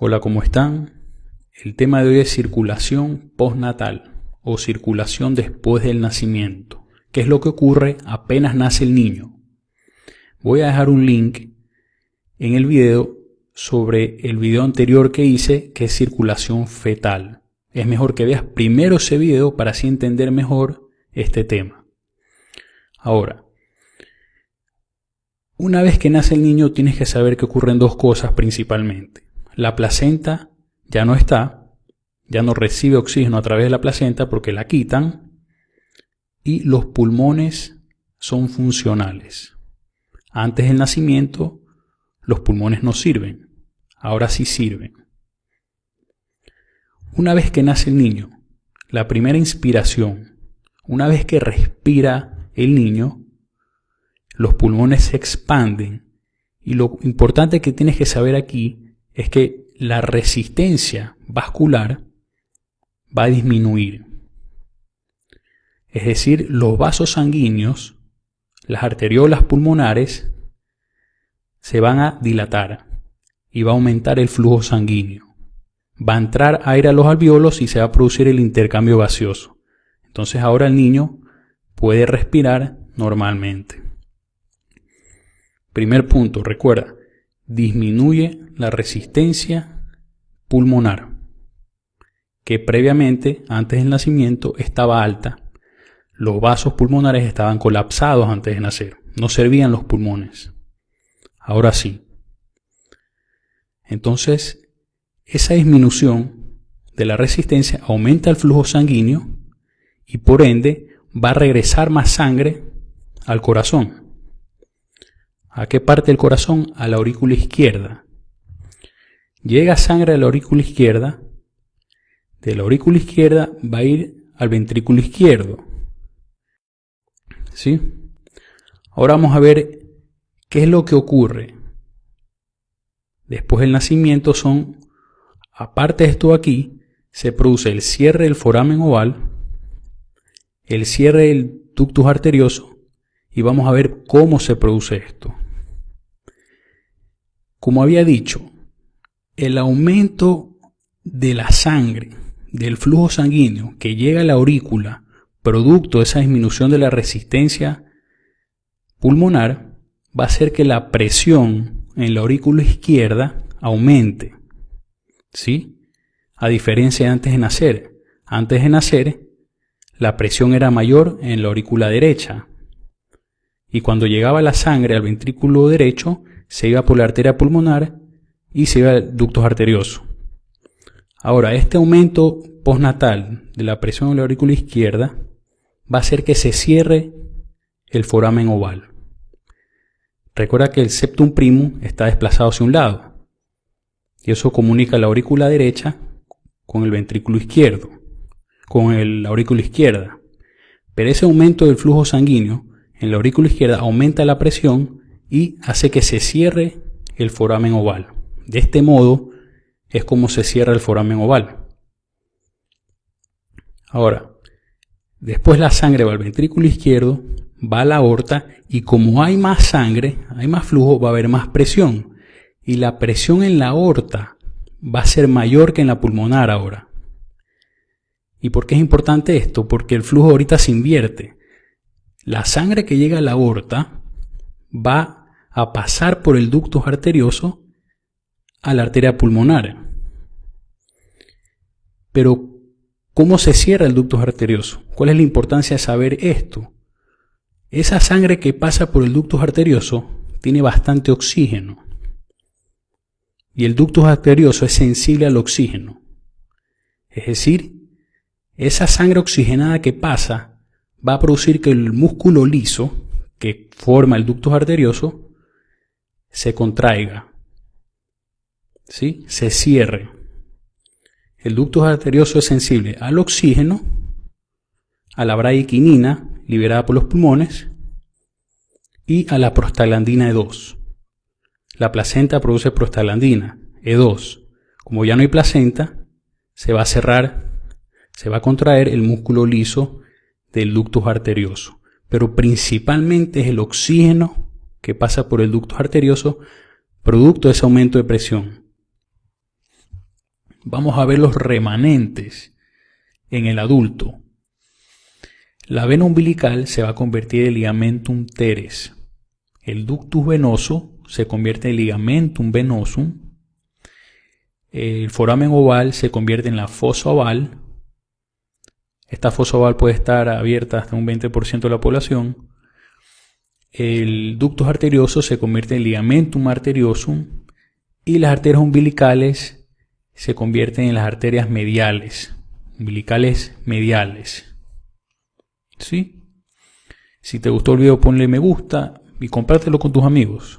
Hola, ¿cómo están? El tema de hoy es circulación postnatal o circulación después del nacimiento. ¿Qué es lo que ocurre apenas nace el niño? Voy a dejar un link en el video sobre el video anterior que hice, que es circulación fetal. Es mejor que veas primero ese video para así entender mejor este tema. Ahora, una vez que nace el niño tienes que saber que ocurren dos cosas principalmente. La placenta ya no está, ya no recibe oxígeno a través de la placenta porque la quitan, y los pulmones son funcionales. Antes del nacimiento los pulmones no sirven, ahora sí sirven. Una vez que nace el niño, la primera inspiración, una vez que respira el niño, los pulmones se expanden, y lo importante que tienes que saber aquí es que la resistencia vascular va a disminuir. Es decir, los vasos sanguíneos, las arteriolas pulmonares, se van a dilatar y va a aumentar el flujo sanguíneo. Va a entrar aire a los alvéolos y se va a producir el intercambio gaseoso. Entonces ahora el niño puede respirar normalmente. Primer punto, recuerda, disminuye la resistencia pulmonar, que previamente, antes del nacimiento, estaba alta. Los vasos pulmonares estaban colapsados antes de nacer, no servían los pulmones. Ahora sí. Entonces, esa disminución de la resistencia aumenta el flujo sanguíneo y por ende va a regresar más sangre al corazón. ¿A qué parte del corazón? A la aurícula izquierda. Llega sangre a la aurícula izquierda, de la aurícula izquierda va a ir al ventrículo izquierdo. ¿Sí? Ahora vamos a ver qué es lo que ocurre. Después del nacimiento aparte de esto aquí, se produce el cierre del foramen oval, el cierre del ductus arterioso, y vamos a ver cómo se produce esto. Como había dicho, el aumento de la sangre, del flujo sanguíneo que llega a la aurícula, producto de esa disminución de la resistencia pulmonar, va a hacer que la presión en la aurícula izquierda aumente. ¿Sí? A diferencia de antes de nacer. Antes de nacer, la presión era mayor en la aurícula derecha. Y cuando llegaba la sangre al ventrículo derecho, se iba por la arteria pulmonar y se iba al ductus arterioso. Ahora, este aumento postnatal de la presión en la aurícula izquierda va a hacer que se cierre el foramen oval. Recuerda que el septum primum está desplazado hacia un lado y eso comunica la aurícula derecha con el ventrículo izquierdo, con la aurícula izquierda. Pero ese aumento del flujo sanguíneo en la aurícula izquierda aumenta la presión y hace que se cierre el foramen oval. De este modo es como se cierra el foramen oval. Ahora, después la sangre va al ventrículo izquierdo, va a la aorta y como hay más sangre, hay más flujo, va a haber más presión. Y la presión en la aorta va a ser mayor que en la pulmonar ahora. ¿Y por qué es importante esto? Porque el flujo ahorita se invierte. La sangre que llega a la aorta va a pasar por el ductus arterioso a la arteria pulmonar. Pero, ¿cómo se cierra el ductus arterioso? ¿Cuál es la importancia de saber esto? Esa sangre que pasa por el ductus arterioso tiene bastante oxígeno. Y el ductus arterioso es sensible al oxígeno. Es decir, esa sangre oxigenada que pasa va a producir que el músculo liso que forma el ductus arterioso se contraiga, ¿sí? Se cierre. El ductus arterioso es sensible al oxígeno, a la bradiquinina liberada por los pulmones y a la prostaglandina E2. La placenta produce prostaglandina E2. Como ya no hay placenta, se va a cerrar, se va a contraer el músculo liso del ductus arterioso. Pero principalmente es el oxígeno que pasa por el ductus arterioso producto de ese aumento de presión. vamos a ver los remanentes en el adulto. La vena umbilical se va a convertir en ligamentum teres. El ductus venoso se convierte en ligamentum venosum. El foramen oval se convierte en la fosa oval. Esta fosa oval puede estar abierta hasta un 20% de la población. El ductus arterioso se convierte en ligamentum arteriosum. Y las arterias umbilicales se convierten en las arterias mediales. Umbilicales mediales. ¿Sí? Si te gustó el video, ponle me gusta y compártelo con tus amigos.